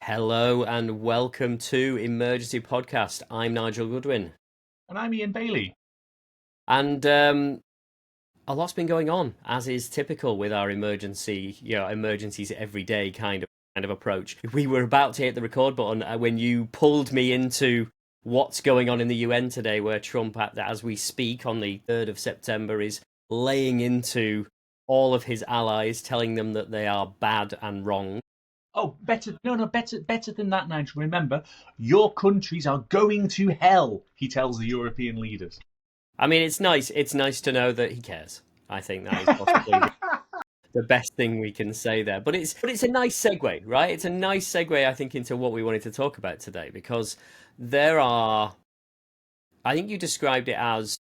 Hello and welcome to Emergency Podcast. I'm Nigel Goodwin, And I'm Ian Bailey. and a lot's been going on, as is typical with our emergencies every day kind of approach. We were about to hit the record button when you pulled me into what's going on in the UN today, where Trump, as we speak on the 3rd of September, is laying into all of his allies, telling them that they are bad and wrong. Oh, better, no, better than that, Nigel. Remember, your countries are going to hell, he tells the European leaders. I mean, it's nice. It's nice to know that he cares. I think that is possibly the best thing we can say there. But it's a nice segue, right? It's a nice segue, I think, into what we wanted to talk about today because there are. I think you described it as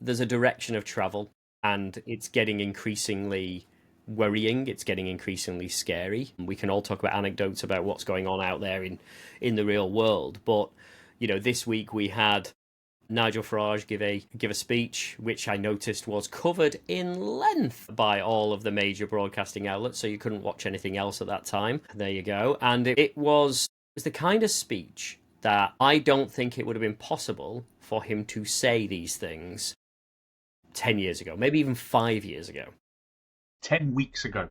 there's a direction of travel, and it's getting increasingly worrying. It's getting increasingly scary. We can all talk about anecdotes about what's going on out there in the real world, but this week we had Nigel Farage give a speech, which I noticed was covered in length by all of the major broadcasting outlets, so you couldn't watch anything else at that time. There you go. And it was the kind of speech that I don't think it would have been possible for him to say these things 10 years ago, maybe even 5 years ago. 10 weeks ago.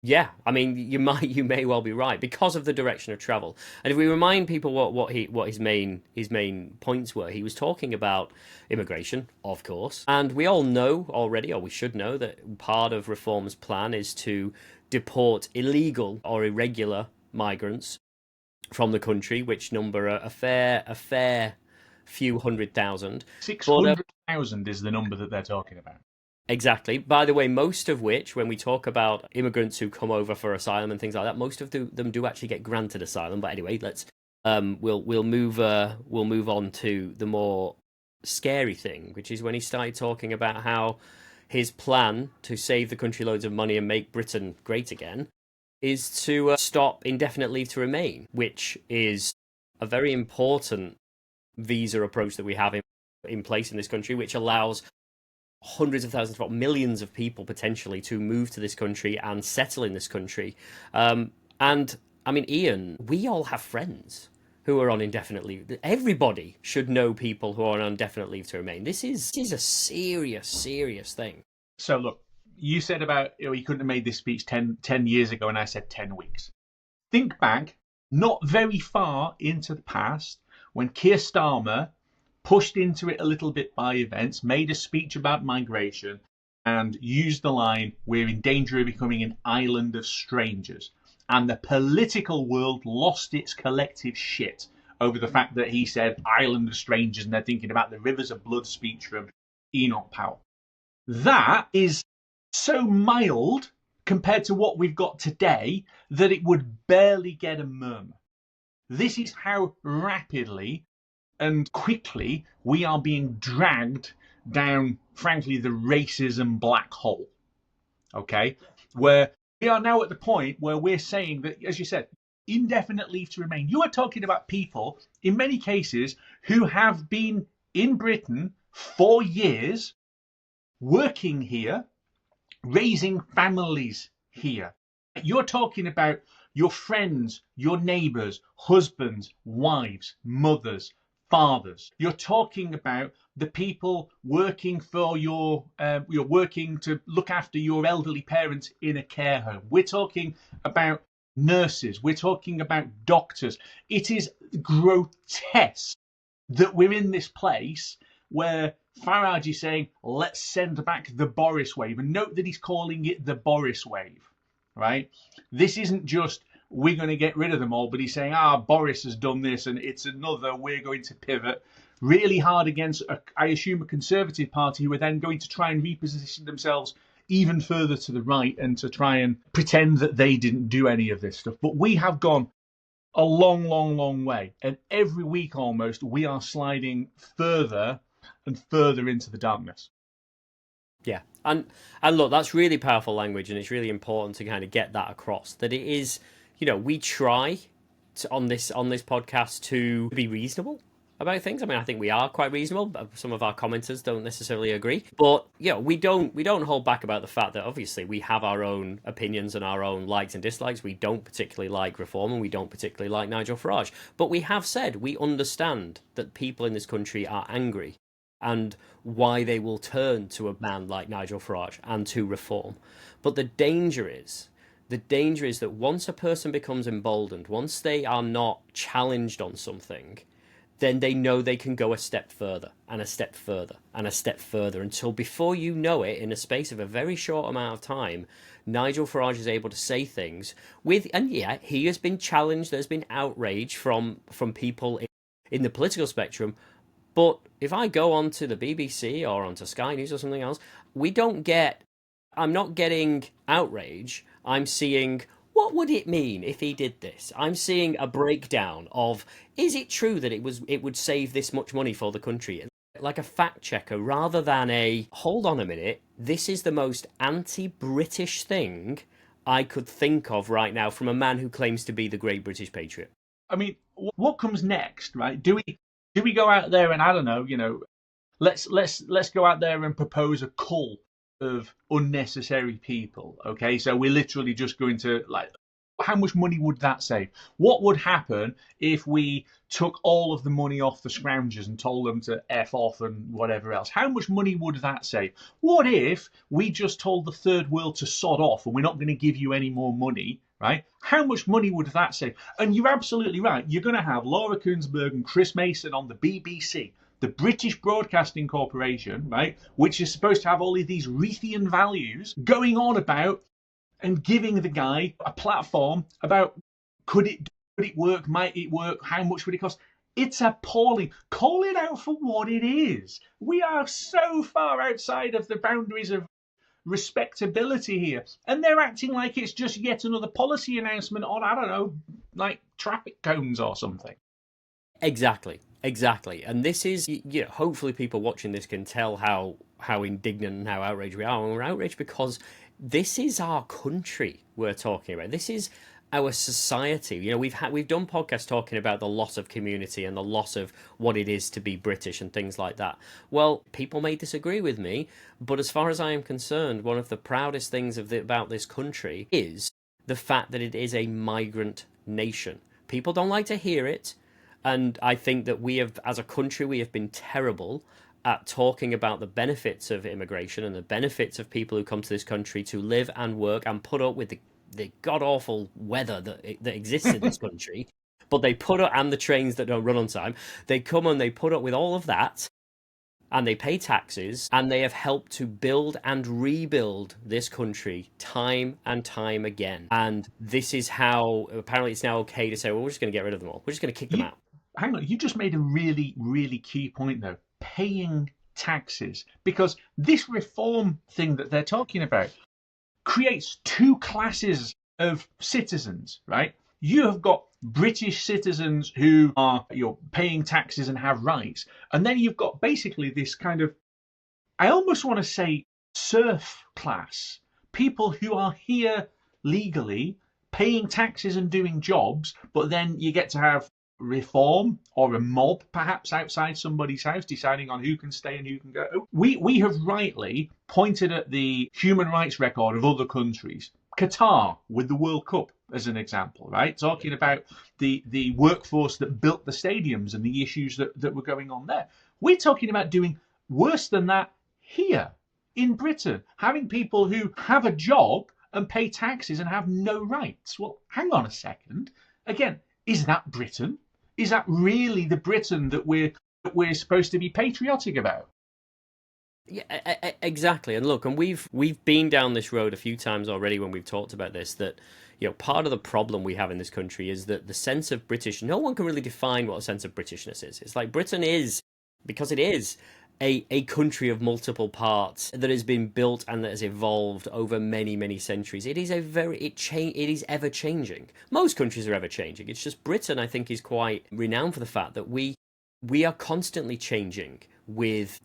Yeah, I mean, you may well be right because of the direction of travel. And if we remind people what his main points were, he was talking about immigration, of course, and we all know already, or we should know, that part of Reform's plan is to deport illegal or irregular migrants from the country, which number a fair few 100,000. But 600,000 is the number that they're talking about. exactly. By the way, most of which, when we talk about immigrants who come over for asylum and things like that, most of them do actually get granted asylum. But anyway, we'll move on to the more scary thing, which is when he started talking about how his plan to save the country loads of money and make Britain great again is to stop indefinite leave to remain, which is a very important visa approach that we have in place in this country, which allows hundreds of thousands, if millions of people potentially to move to this country and settle in this country. And I mean, Ian, we all have friends who are on indefinite leave. Everybody should know people who are on indefinite leave to remain. This is a serious, serious thing. So, look, you said about he couldn't have made this speech 10 years ago, and I said 10 weeks. Think back, not very far into the past, when Keir Starmer pushed into it a little bit by events, made a speech about migration, and used the line, "We're in danger of becoming an island of strangers." And the political world lost its collective shit over the fact that he said island of strangers, and they're thinking about the rivers of blood speech from Enoch Powell. That is so mild compared to what we've got today that it would barely get a murmur. This is how rapidly and quickly we are being dragged down, frankly, the racism black hole. Okay? Where we are now at the point where we're saying that, as you said, indefinite leave to remain. You are talking about people, in many cases, who have been in Britain for years, working here, raising families here. You're talking about your friends, your neighbours, husbands, wives, mothers, fathers. You're talking about the people working for you're working to look after your elderly parents in a care home. We're talking about nurses. We're talking about doctors. It is grotesque that we're in this place where Farage is saying, let's send back the Boris wave. And note that he's calling it the Boris wave, right? This isn't just we're going to get rid of them all, but he's saying, Boris has done this and it's another, we're going to pivot really hard against, I assume, a Conservative Party who are then going to try and reposition themselves even further to the right and to try and pretend that they didn't do any of this stuff. But we have gone a long, long, long way. And every week almost, we are sliding further and further into the darkness. Yeah, and look, that's really powerful language, and it's really important to kind of get that across. That it is, we try on this podcast to be reasonable. about things. I mean, I think we are quite reasonable. Some of our commenters don't necessarily agree, but we don't hold back about the fact that obviously we have our own opinions and our own likes and dislikes. We don't particularly like reform, and we don't particularly like Nigel Farage. But we have said we understand that people in this country are angry, and why they will turn to a man like Nigel Farage and to reform. But the danger is that once a person becomes emboldened, once they are not challenged on something, then they know they can go a step further and a step further and a step further until before you know it, in a space of a very short amount of time, Nigel Farage is able to say things and yeah, he has been challenged. There's been outrage from people in the political spectrum. But if I go onto the BBC or onto Sky News or something else, I'm not getting outrage. I'm seeing, what would it mean if he did this? I'm seeing a breakdown of, is it true that it would save this much money for the country? Like a fact checker, rather than hold on a minute, this is the most anti-British thing I could think of right now from a man who claims to be the great British patriot. I mean, what comes next, right? Do we go out there and, I don't know, let's go out there and propose a cull of unnecessary people. Okay, so we're literally just going to, like, how much money would that save? What would happen if we took all of the money off the scroungers and told them to F off and whatever else? How much money would that save? What if we just told the third world to sod off and we're not going to give you any more money, right? How much money would that save? And you're absolutely right. You're going to have Laura Kuenssberg and Chris Mason on the BBC, the British Broadcasting Corporation, right, which is supposed to have all of these Reithian values, going on about and giving the guy a platform about could it work, might it work, how much would it cost? It's appalling. Call it out for what it is. We are so far outside of the boundaries of respectability here, and they're acting like it's just yet another policy announcement on, I don't know, like traffic cones or something. Exactly. And this is, hopefully people watching this can tell how indignant and how outraged we are. And we're outraged because this is our country we're talking about. This is our society. We've done podcasts talking about the loss of community and the loss of what it is to be British and things like that. Well, people may disagree with me, but as far as I am concerned, one of the proudest things about this country is the fact that it is a migrant nation. People don't like to hear it. And I think that as a country, we have been terrible at talking about the benefits of immigration and the benefits of people who come to this country to live and work and put up with the god-awful weather that exists in this country. But they put up, and the trains that don't run on time, they come and they put up with all of that, and they pay taxes, and they have helped to build and rebuild this country time and time again. And this is how, apparently it's now okay to say, well, we're just going to get rid of them all. We're just going to kick them out. Hang on, you just made a really, really key point, though. Paying taxes. Because this reform thing that they're talking about creates two classes of citizens, right? You have got British citizens who are paying taxes and have rights. And then you've got basically this kind of, I almost want to say, serf class. People who are here legally, paying taxes and doing jobs, but then you get to have reform or a mob perhaps outside somebody's house deciding on who can stay and who can go. We have rightly pointed at the human rights record of other countries. Qatar with the World Cup as an example, right? Talking about the workforce that built the stadiums and the issues that were going on there. We're talking about doing worse than that here in Britain, having people who have a job and pay taxes and have no rights. Well, hang on a second. Again, is that Britain? Is that really the Britain that we're supposed to be patriotic about? Yeah, exactly. And look, and we've been down this road a few times already when we've talked about this, that part of the problem we have in this country is that the sense of British, no one can really define what a sense of Britishness is. It's like Britain is, because it is a country of multiple parts that has been built and that has evolved over many, many centuries. It is it is ever changing. Most countries are ever changing. It's just Britain, I think, is quite renowned for the fact that we are constantly changing with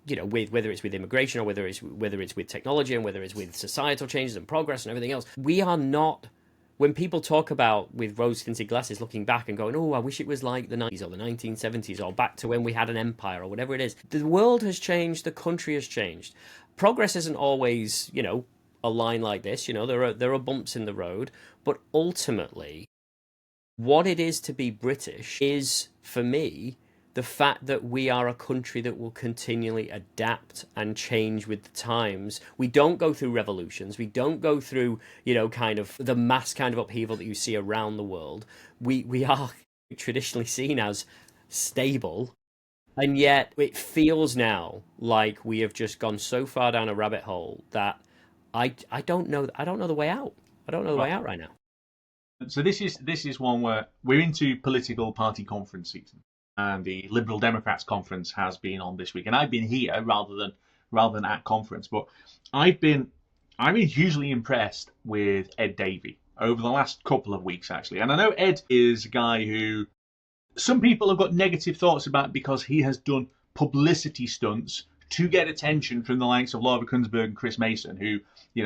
whether it's with immigration or whether it's with technology and whether it's with societal changes and progress and everything else. We're when people talk about with rose-tinted glasses looking back and going, oh, I wish it was like the 90s or the 1970s or back to when we had an empire or whatever it is, the world has changed, the country has changed. Progress isn't always, a line like this. There are bumps in the road, but ultimately what it is to be British is, for me, the fact that we are a country that will continually adapt and change with the times. We don't go through revolutions. We don't go through, kind of the mass kind of upheaval that you see around the world. We are traditionally seen as stable, and yet it feels now like we have just gone so far down a rabbit hole that I don't know the way out. I don't know the way out right now. So this is one where we're into political party conference season, and the Liberal Democrats conference has been on this week, and I've been here rather than at conference, but I've been hugely impressed with Ed Davey over the last couple of weeks, actually. And I know Ed is a guy who some people have got negative thoughts about because he has done publicity stunts to get attention from the likes of Laura Kunsberg and Chris Mason, who,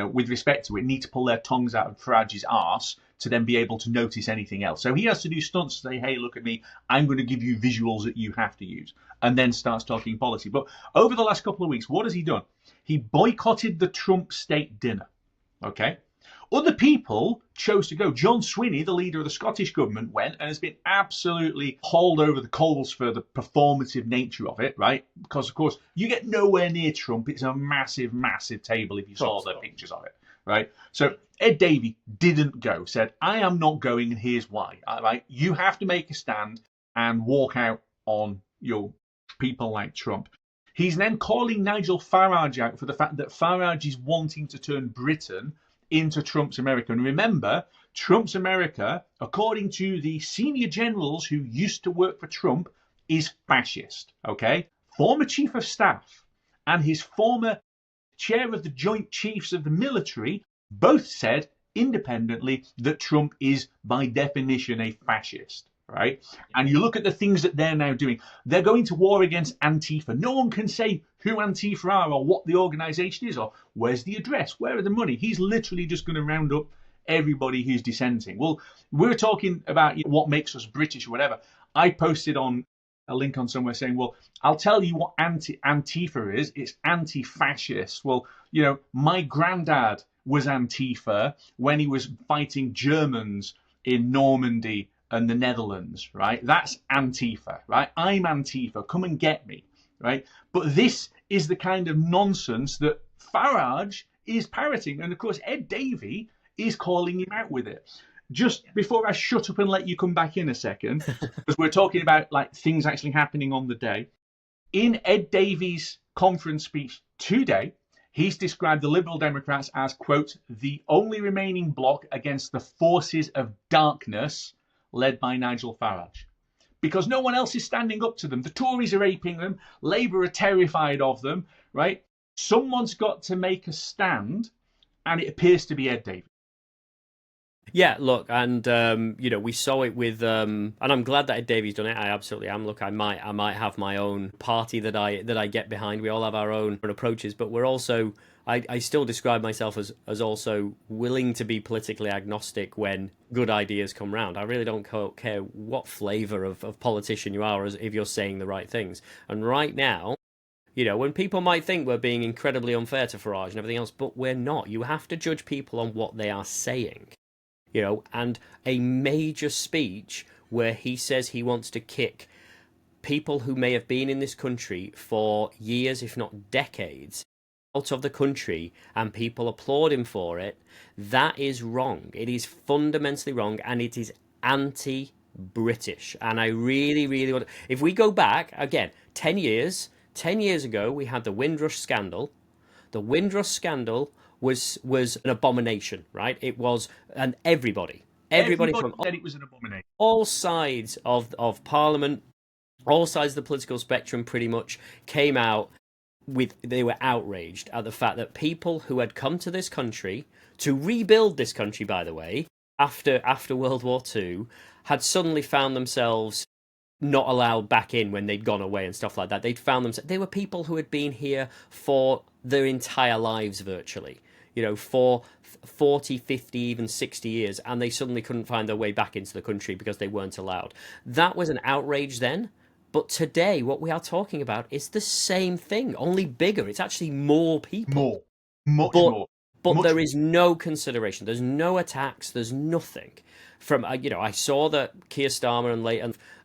with respect to it, need to pull their tongues out of Farage's arse to then be able to notice anything else. So he has to do stunts to say, hey, look at me, I'm going to give you visuals that you have to use, and then starts talking policy. But over the last couple of weeks, what has he done? He boycotted the Trump state dinner. Okay? Other people chose to go. John Swinney, the leader of the Scottish government, went and has been absolutely hauled over the coals for the performative nature of it, right? Because, of course, you get nowhere near Trump. It's a massive, massive table if you saw the pictures of it, right? So Ed Davey didn't go, said, I am not going, and here's why. Right? You have to make a stand and walk out on your people like Trump. He's then calling Nigel Farage out for the fact that Farage is wanting to turn Britain into Trump's America. And remember, Trump's America, according to the senior generals who used to work for Trump, is fascist. Okay? Former chief of staff and his former chair of the Joint Chiefs of the military both said independently that Trump is by definition a fascist. Right? And you look at the things that they're now doing. They're going to war against Antifa. No one can say who Antifa are or what the organization is or where's the address, where are the money. He's literally just going to round up everybody who's dissenting. Well, we're talking about what makes us British or whatever. I posted on a link on somewhere saying, well, I'll tell you what Antifa is. It's anti-fascist. Well, my granddad was Antifa when he was fighting Germans in Normandy and the Netherlands, right? That's Antifa, right? I'm Antifa. Come and get me, right? But this is the kind of nonsense that Farage is parroting. And of course, Ed Davey is calling him out with it. Just before I shut up and let you come back in a second, because we're talking about like things actually happening on the day. In Ed Davey's conference speech today, he's described the Liberal Democrats as, quote, the only remaining bloc against the forces of darkness led by Nigel Farage. Because no one else is standing up to them. The Tories are aping them. Labour are terrified of them, right? Someone's got to make a stand, and it appears to be Ed Davey. Yeah, look, and we saw it with, and I'm glad that Ed Davey's done it. I absolutely am. Look, I might have my own party that I get behind. We all have our own approaches, but we're also, I still describe myself as also willing to be politically agnostic when good ideas come round. I really don't care what flavour of politician you are, as if you're saying the right things. And right now, when people might think we're being incredibly unfair to Farage and everything else, but we're not. You have to judge people on what they are saying. And a major speech where he says he wants to kick people who may have been in this country for years, if not decades, out of the country, and people applaud him for it, that is wrong. It is fundamentally wrong, and it is anti-British. And I really, really want... If we go back, again, 10 years ago, we had the Windrush scandal. The Windrush scandal was an abomination, right? It was, and everybody from said it was an abomination. All sides of Parliament, all sides of the political spectrum pretty much came out they were outraged at the fact that people who had come to this country to rebuild this country, by the way, after World War II, had suddenly found themselves not allowed back in when they'd gone away and stuff like that. They were people who had been here for their entire lives virtually. for 40, 50, even 60 years, and they suddenly couldn't find their way back into the country because they weren't allowed. That was an outrage then. But today, what we are talking about is the same thing, only bigger. It's actually more people. More, much But more. but Much there is no consideration. There's no attacks. There's nothing. From I saw that Keir Starmer and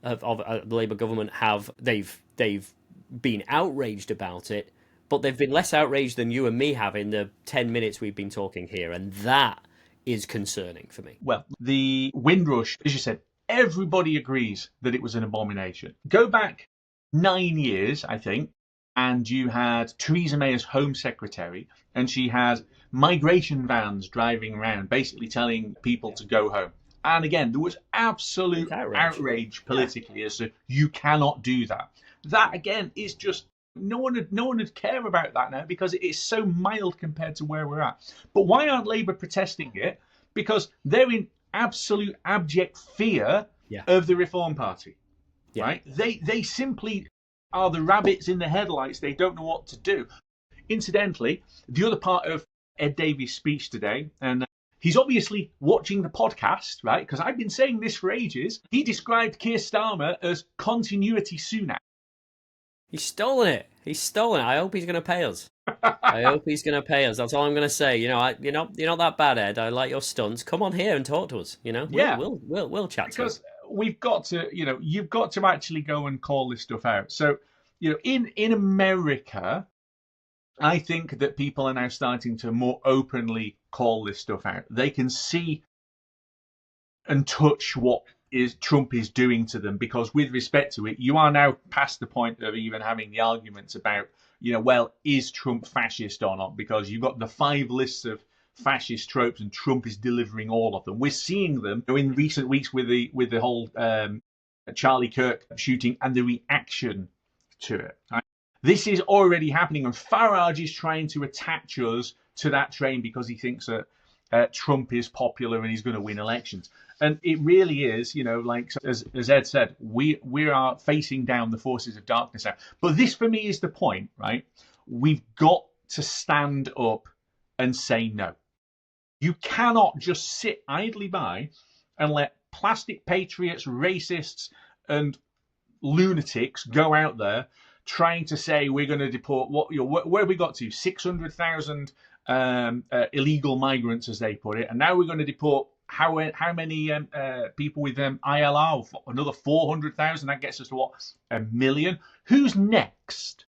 the Labour government they've been outraged about it, but they've been less outraged than you and me have in the 10 minutes we've been talking here, and that is concerning for me. Well, the Windrush, as you said, everybody agrees that it was an abomination. Go back 9 years, I think, and you had Theresa May as Home Secretary, and she had migration vans driving around, basically telling people to go home. And again, there was absolute outrage politically as to you cannot do that. That again is just no one would care about that now because it is so mild compared to where we're at. But why aren't Labour protesting it? Because they're in absolute abject fear of the Reform Party. Yeah. Right? They simply are the rabbits in the headlights. They don't know what to do. Incidentally, the other part of Ed Davey's speech today, and he's obviously watching the podcast, right? Because I've been saying this for ages. He described Keir Starmer as continuity Sunak. He's stolen it. I hope he's going to pay us. I hope he's going to pay us. That's all I'm going to say. You're not that bad, Ed. I like your stunts. Come on here and talk to us. We'll chat because to we've got to. You've got to actually go and call this stuff out. So, in America, I think that people are now starting to more openly call this stuff out. They can see and touch what Trump is doing to them, because with respect to it, you are now past the point of even having the arguments about, well, is Trump fascist or not? Because you've got the 5 lists of fascist tropes and Trump is delivering all of them. We're seeing them in recent weeks with the whole Charlie Kirk shooting and the reaction to it. Right? This is already happening, and Farage is trying to attach us to that train because he thinks that Trump is popular and he's going to win elections. And it really is, like as Ed said, we are facing down the forces of darkness now. But this, for me, is the point, right? We've got to stand up and say no. You cannot just sit idly by and let plastic patriots, racists, and lunatics go out there trying to say we're going to deport where have we got to? 600,000 illegal migrants, as they put it, and now we're going to deport how many people with ILR? Another 400,000. That gets us to what? 1 million. Who's next?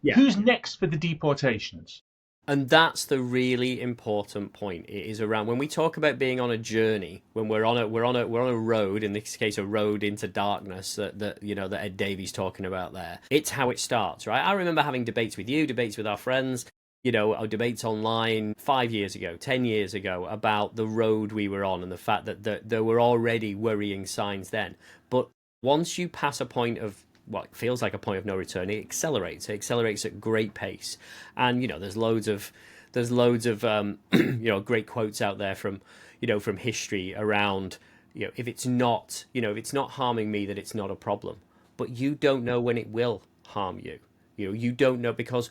Yeah. Who's next for the deportations? And that's the really important point. It is around when we talk about being on a journey, when we're on a road, in this case a road into darkness that Ed Davey's talking about there. It's how it starts, right? I remember having debates with you, debates with our friends, our debates online 5 years ago, 10 years ago about the road we were on and the fact that there were already worrying signs then. But once you pass a point of what feels like a point of no return, it accelerates. It accelerates at great pace, and there's loads of great quotes out there from history around if it's not harming me, that it's not a problem. But you don't know when it will harm you. You don't know because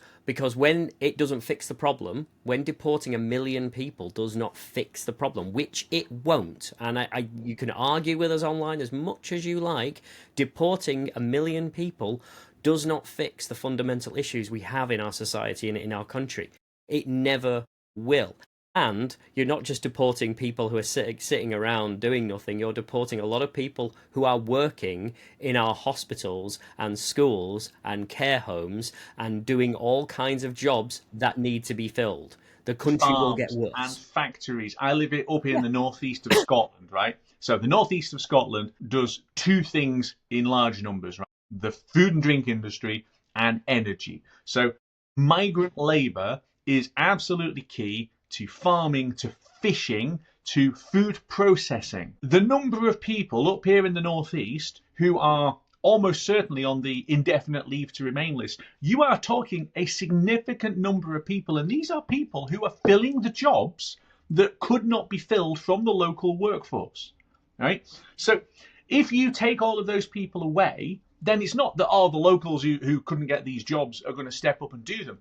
when it doesn't fix the problem, when deporting 1 million people does not fix the problem, which it won't, and you can argue with us online as much as you like, deporting 1 million people does not fix the fundamental issues we have in our society and in our country. It never will. And you're not just deporting people who are sitting around doing nothing. You're deporting a lot of people who are working in our hospitals and schools and care homes and doing all kinds of jobs that need to be filled. The country will get worse. And factories. I live up here in the northeast of Scotland, right? So the northeast of Scotland does 2 things in large numbers, right? The food and drink industry and energy. So migrant labour is absolutely key to farming, to fishing, to food processing. The number of people up here in the northeast who are almost certainly on the indefinite leave to remain list, you are talking a significant number of people, and these are people who are filling the jobs that could not be filled from the local workforce, right? So if you take all of those people away, then it's not that all the locals who couldn't get these jobs are going to step up and do them.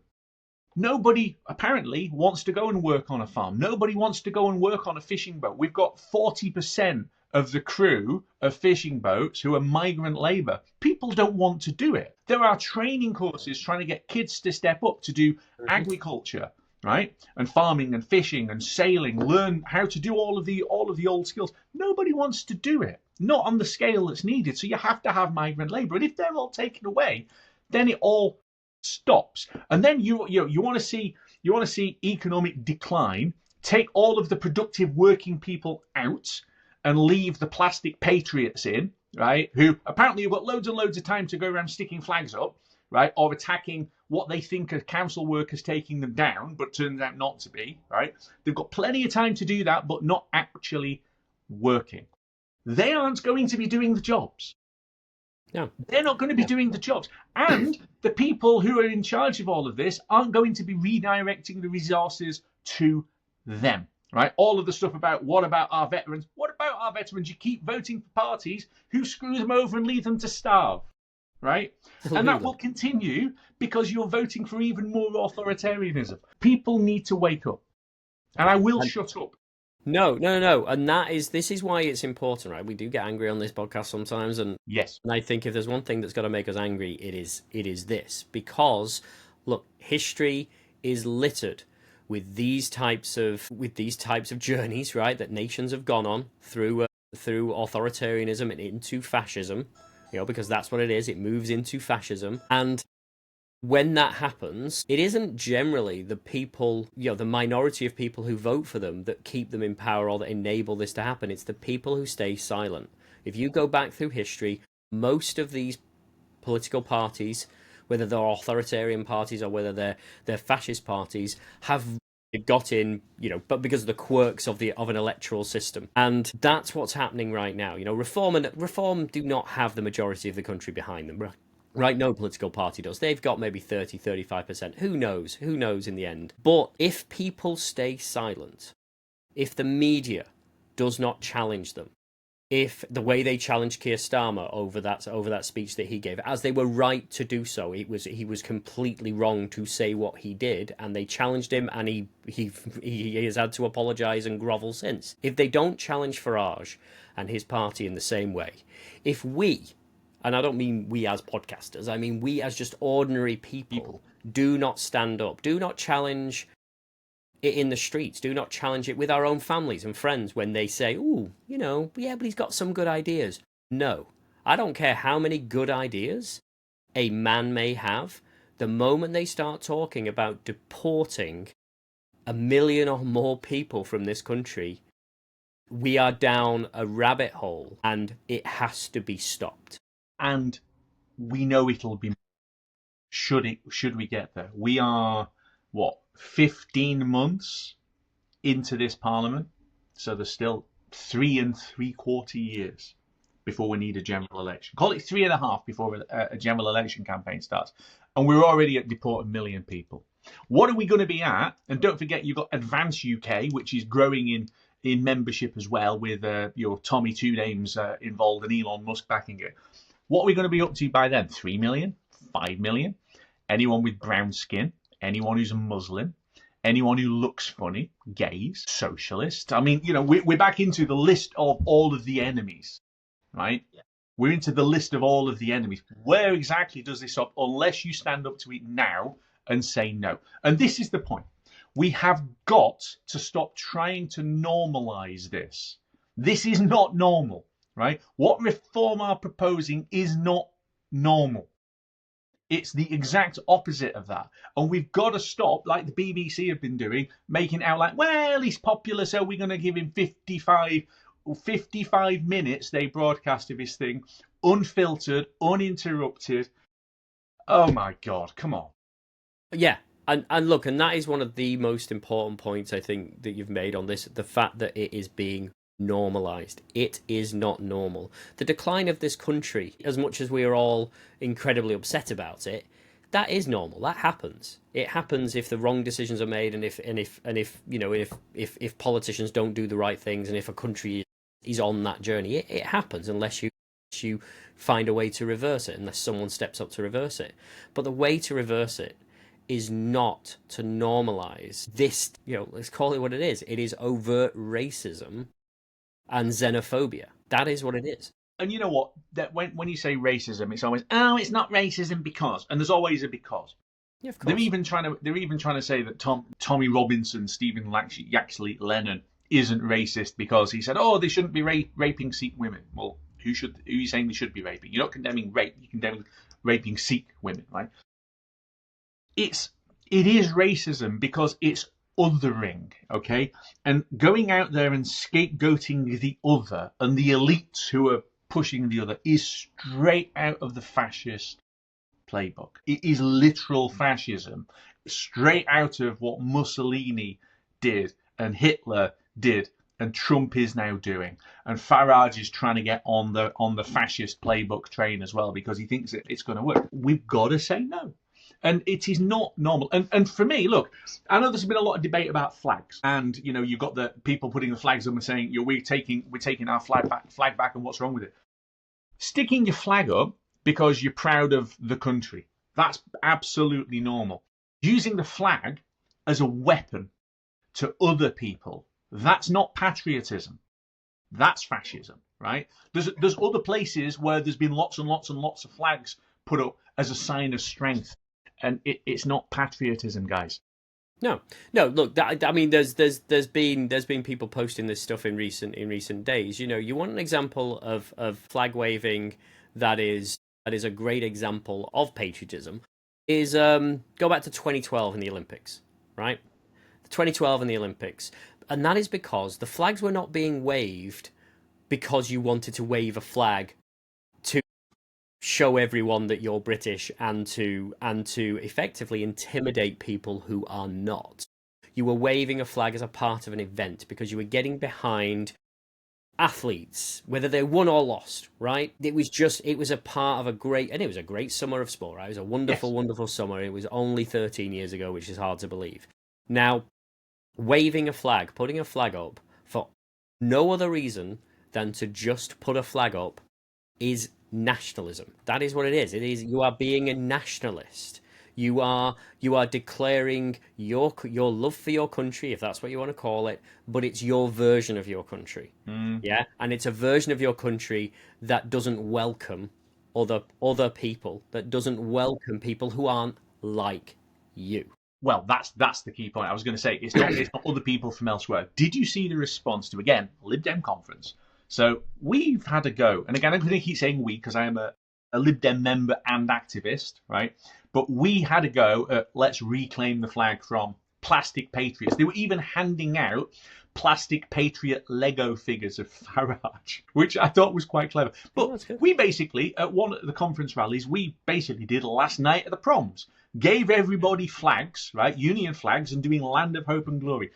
Nobody apparently wants to go and work on a farm. Nobody wants to go and work on a fishing boat. We've got 40% of the crew of fishing boats who are migrant labour. People don't want to do it. There are training courses trying to get kids to step up to do agriculture, right? And farming and fishing and sailing, learn how to do all of the old skills. Nobody wants to do it, not on the scale that's needed. So you have to have migrant labour. And if they're all taken away, then it all stops. And then you want to see economic decline. Take all of the productive working people out and leave the plastic patriots in, right? Who apparently have got loads and loads of time to go around sticking flags up, right? Or attacking what they think are council workers taking them down, but turns out not to be, right? They've got plenty of time to do that, but not actually working. They aren't going to be doing the jobs. No. They're not going to be doing the jobs. And the people who are in charge of all of this aren't going to be redirecting the resources to them, right? All of the stuff about what about our veterans? What about our veterans? You keep voting for parties who screw them over and leave them to starve, right? And that will continue because you're voting for even more authoritarianism. People need to wake up. And I will shut up. No. And this is why it's important, right? We do get angry on this podcast sometimes, and yes. And I think if there's one thing that's got to make us angry, it is this. Because look, history is littered with these types of journeys, right? That nations have gone on through authoritarianism and into fascism, because that's what it is. It moves into fascism, and when that happens, it isn't generally the people, the minority of people who vote for them that keep them in power or that enable this to happen. It's the people who stay silent. If you go back through history, most of these political parties, whether they're authoritarian parties or whether they're fascist parties, have got in, but because of the quirks of an electoral system. And that's what's happening right now. Reform do not have the majority of the country behind them. Right, no political party does. They've got maybe 30, 35%. Who knows? Who knows in the end? But if people stay silent, if the media does not challenge them, if the way they challenged Keir Starmer over that speech that he gave, as they were right to do so, he was completely wrong to say what he did, and they challenged him, and he has had to apologise and grovel since. If they don't challenge Farage and his party in the same way, if we, and I don't mean we as podcasters, I mean we as just ordinary people, do not stand up, do not challenge it in the streets, do not challenge it with our own families and friends when they say, ooh, yeah, but he's got some good ideas. No, I don't care how many good ideas a man may have. The moment they start talking about deporting 1 million or more people from this country, we are down a rabbit hole, and it has to be stopped. And we know it'll be should we get there. We are 15 months into this parliament, so there's still 3 3/4 years before we need a general election. Call it 3.5 before a general election campaign starts, and we're already at deport 1 million people. What are we going to be at? And don't forget, you've got Advance UK, which is growing in membership as well, with your Tommy Two Names involved and Elon Musk backing it. What are we going to be up to by then? 3 million? 5 million? Anyone with brown skin? Anyone who's a Muslim? Anyone who looks funny? Gays? Socialists? I mean, we're back into the list of all of the enemies, right? Yeah. We're into the list of all of the enemies. Where exactly does this stop? Unless you stand up to it now and say no. And this is the point. We have got to stop trying to normalize this. This is not normal. Right? What Reform are proposing is not normal. It's the exact opposite of that. And we've got to stop, like the BBC have been doing, making it out like, well, he's popular, so we're going to give him 55 minutes they broadcast of his thing, unfiltered, uninterrupted. Oh my God, come on. Yeah. And look, and that is one of the most important points I think that you've made on this, the fact that it is being normalized. It is not normal. The decline of this country, as much as we are all incredibly upset about it, that is normal. That happens. It happens if the wrong decisions are made, and if politicians don't do the right things, and if a country is on that journey. It happens unless you find a way to reverse it, unless someone steps up to reverse it. But the way to reverse it is not to normalize this, let's call it what it is. It is overt racism and xenophobia. That is what it is. And you know what? That when you say racism, it's always, oh, it's not racism because, and there's always a because. Yeah, of course. They're even trying to say that Tommy Robinson, Stephen Yaxley Lennon isn't racist because he said, oh, they shouldn't be raping Sikh women. Well, who are you saying they should be raping? You're not condemning rape. You're condemning raping Sikh women, right? It is racism because it's othering, okay? And going out there and scapegoating the other and the elites who are pushing the other is straight out of the fascist playbook. It is literal fascism, straight out of what Mussolini did and Hitler did and Trump is now doing. And Farage is trying to get on the fascist playbook train as well because he thinks it's going to work. We've got to say no. And it is not normal. And for me, look, I know there's been a lot of debate about flags, and you've got the people putting the flags up and saying, we're taking our flag back, and what's wrong with it? Sticking your flag up because you're proud of the country, that's absolutely normal. Using the flag as a weapon to other people, that's not patriotism. That's fascism, right? There's other places where there's been lots and lots and lots of flags put up as a sign of strength. And it's not patriotism, guys. No. Look, I mean, there's been people posting this stuff in recent days. You want an example of flag waving that is a great example of patriotism. Is go back to 2012 in the Olympics, right? 2012 in the Olympics, and that is because the flags were not being waved because you wanted to wave a flag to show everyone that you're British and to effectively intimidate people who are not. You were waving a flag as a part of an event because you were getting behind athletes, whether they won or lost, right? It was a part of a great summer of sport, right? It was a wonderful, wonderful summer. It was only 13 years ago, which is hard to believe. Now, waving a flag, putting a flag up for no other reason than to just put a flag up is nationalism. That is what it is. You are being a nationalist. You are declaring your love for your country, if that's what you want to call it, but it's your version of your country. Yeah, and it's a version of your country that doesn't welcome other people, that doesn't welcome people who aren't like you. Well, that's the key point. I was going to say it's not other people from elsewhere. Did you see the response to, again, Lib Dem conference? So we've had a go, and again, I'm going to keep saying we because I am a Lib Dem member and activist, right? But we had a go at let's reclaim the flag from plastic patriots. They were even handing out plastic patriot Lego figures of Farage, which I thought was quite clever. But we basically, at one of the conference rallies, we basically did last night at the proms. Gave everybody flags, right? Union flags, and doing Land of Hope and Glory.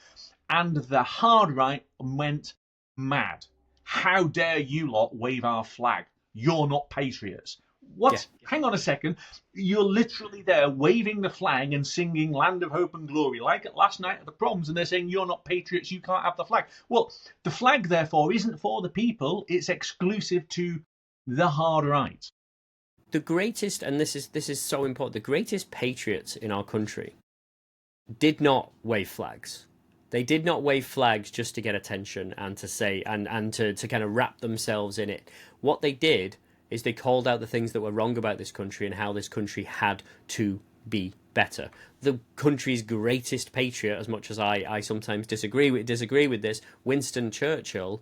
And the hard right went mad. How dare you lot wave our flag? You're not patriots. What? Yeah. Hang on a second. You're literally there waving the flag and singing Land of Hope and Glory like last night at the proms, and they're saying you're not patriots, you can't have the flag. Well, the flag, therefore, isn't for the people. It's exclusive to the hard right. The greatest, and this is so important, the greatest patriots in our country did not wave flags. They did not wave flags just to get attention and to say and to kind of wrap themselves in it. What they did is they called out the things that were wrong about this country and how this country had to be better. The country's greatest patriot, as much as I sometimes disagree with this, Winston Churchill,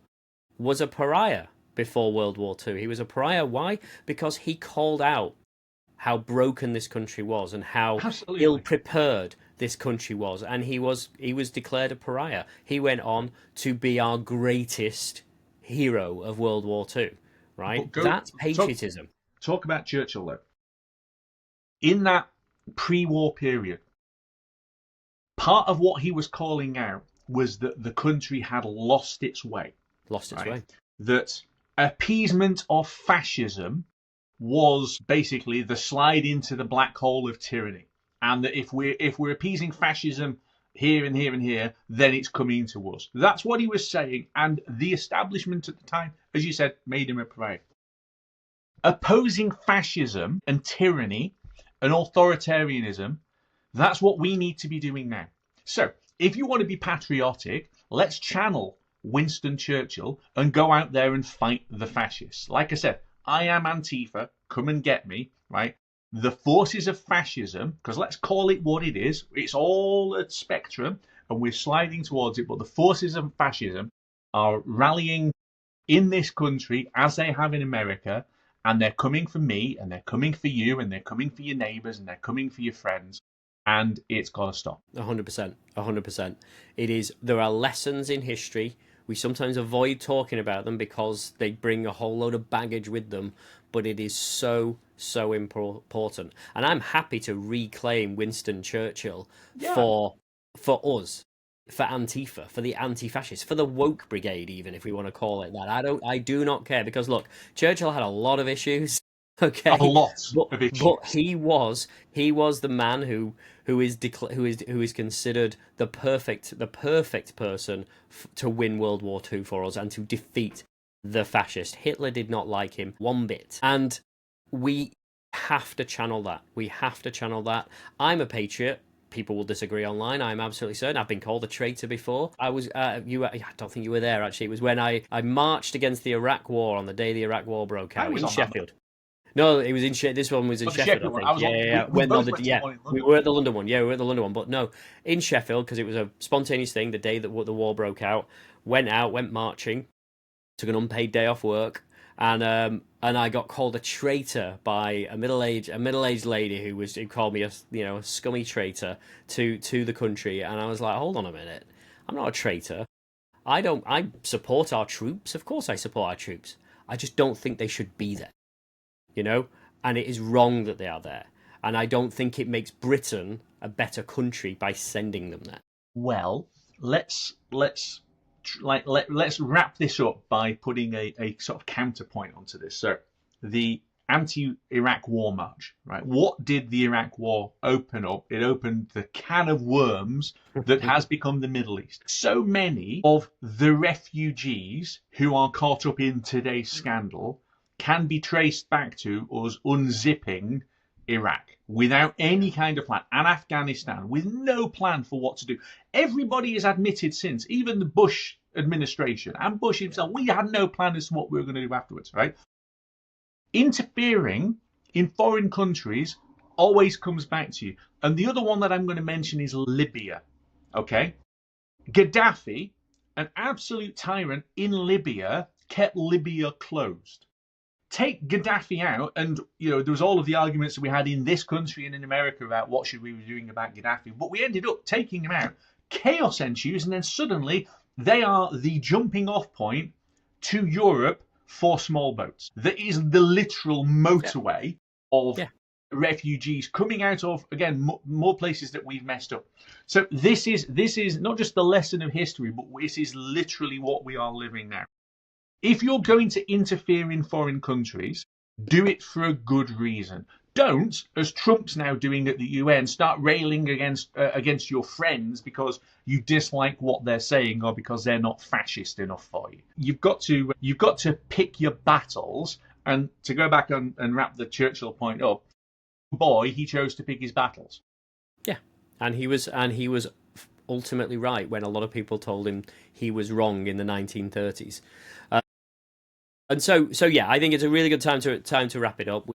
was a pariah before World War II. He was a pariah. Why? Because he called out how broken this country was and how ill-prepared this country was, and he was declared a pariah. He went on to be our greatest hero of World War II, right? That's patriotism. Talk about Churchill, though. In that pre-war period, part of what he was calling out was that the country had lost its way. That appeasement of fascism was basically the slide into the black hole of tyranny, and that if we're appeasing fascism here and here and here, then it's coming to us. That's what he was saying, and the establishment at the time, as you said, made him a pariah. Opposing fascism and tyranny and authoritarianism That's what we need to be doing now. So, if you want to be patriotic, let's channel Winston Churchill and go out there and fight the fascists. Like I said, I am Antifa. Come and get me, right? The forces of fascism, because let's call it what it is. It's all a spectrum and we're sliding towards it. But the forces of fascism are rallying in this country as they have in America. And they're coming for me and they're coming for you and they're coming for your neighbors and they're coming for your friends. And it's got to stop. 100%. 100%. It is. There are lessons in history. We sometimes avoid talking about them because they bring a whole load of baggage with them, but it is so, so important. And I'm happy to reclaim Winston Churchill for us, for Antifa, for the anti-fascists, for the woke brigade, even if we want to call it that. I do not care, because look, Churchill had a lot of issues. Okay, a lot of issues. But he was the man who is considered the perfect person to win World War II for us and to defeat the fascist. Hitler did not like him one bit, and we have to channel that. We have to channel that. I'm a patriot. People will disagree online. I'm absolutely certain. I've been called a traitor before. I was, I don't think you were there actually. It was when I marched against the Iraq War on the day the Iraq War broke out in Sheffield. No, it was in this one was in Sheffield, I think. We were at the London one. Yeah, we were at the London one. But no, in Sheffield, because it was a spontaneous thing, the day that the war broke out, went marching, took an unpaid day off work, and I got called a traitor by a middle-aged lady who called me a scummy traitor to the country, and I was like, hold on a minute, I'm not a traitor. I support our troops. Of course I support our troops. I just don't think they should be there. And it is wrong that they are there. And I don't think it makes Britain a better country by sending them there. Well, let's wrap this up by putting a sort of counterpoint onto this. So, the anti-Iraq war march, right? What did the Iraq war open up? It opened the can of worms that has become the Middle East. So many of the refugees who are caught up in today's scandal can be traced back to us unzipping Iraq without any kind of plan, and Afghanistan with no plan for what to do. Everybody has admitted since, even the Bush administration and Bush himself, we had no plan as to what we were going to do afterwards, right? Interfering in foreign countries always comes back to you. And the other one that I'm going to mention is Libya, okay? Gaddafi, an absolute tyrant in Libya, kept Libya closed. Take Gaddafi out, and there was all of the arguments that we had in this country and in America about what should we be doing about Gaddafi, but we ended up taking him out. Chaos ensues, and then suddenly they are the jumping off point to Europe for small boats. That is the literal motorway of refugees coming out of, again, more places that we've messed up. So this is not just the lesson of history, but this is literally what we are living now. If you're going to interfere in foreign countries, do it for a good reason. Don't, as Trump's now doing at the UN, start railing against your friends because you dislike what they're saying or because they're not fascist enough for you. You've got to pick your battles. And to go back and wrap the Churchill point up, boy, he chose to pick his battles. Yeah, and he was ultimately right when a lot of people told him he was wrong in the 1930s. And so yeah, I think it's a really good time to wrap it up.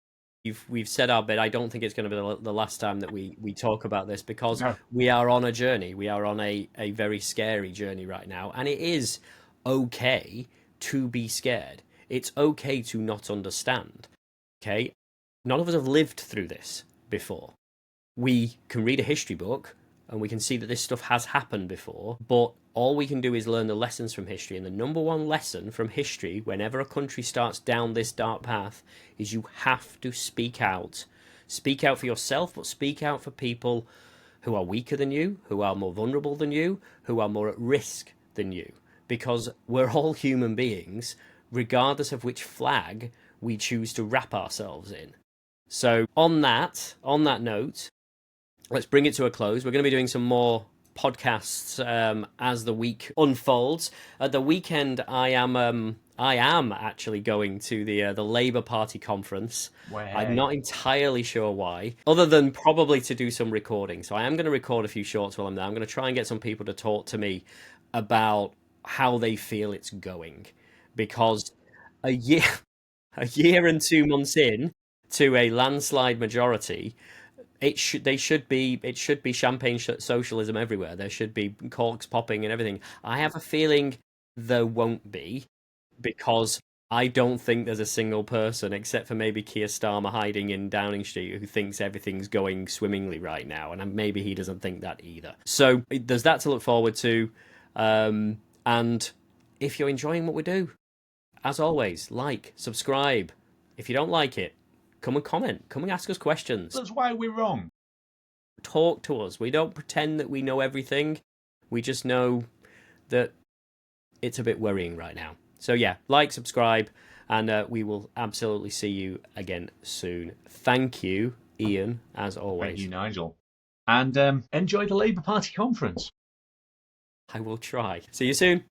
We've said our bit. I don't think it's going to be the last time that we talk about this, because we are on a journey. We are on a very scary journey right now, and it is okay to be scared. It's okay to not understand. Okay, none of us have lived through this before. We can read a history book and we can see that this stuff has happened before, but all we can do is learn the lessons from history. And the number one lesson from history, whenever a country starts down this dark path, is you have to speak out. Speak out for yourself, but speak out for people who are weaker than you, who are more vulnerable than you, who are more at risk than you. Because we're all human beings, regardless of which flag we choose to wrap ourselves in. So on that note, let's bring it to a close. We're going to be doing some more podcasts as the week unfolds. At the weekend, I am I am actually going to the Labour Party conference. I'm Way. not entirely sure why, other than probably to do some recording. So I am going to record a few shorts while I'm there. I'm going to try and get some people to talk to me about how they feel it's going, because a year, a year and 2 months in to a landslide majority, it should be champagne socialism everywhere. There should be corks popping and everything. I have a feeling there won't be, because I don't think there's a single person, except for maybe Keir Starmer hiding in Downing Street, who thinks everything's going swimmingly right now, and maybe he doesn't think that either. So there's that to look forward to. And if you're enjoying what we do, as always, like, subscribe. If you don't like it, come and comment. Come and ask us questions. That's why we're wrong. Talk to us. We don't pretend that we know everything. We just know that it's a bit worrying right now. So yeah, like, subscribe, and we will absolutely see you again soon. Thank you, Ian, as always. Thank you, Nigel. And enjoy the Labour Party conference. I will try. See you soon.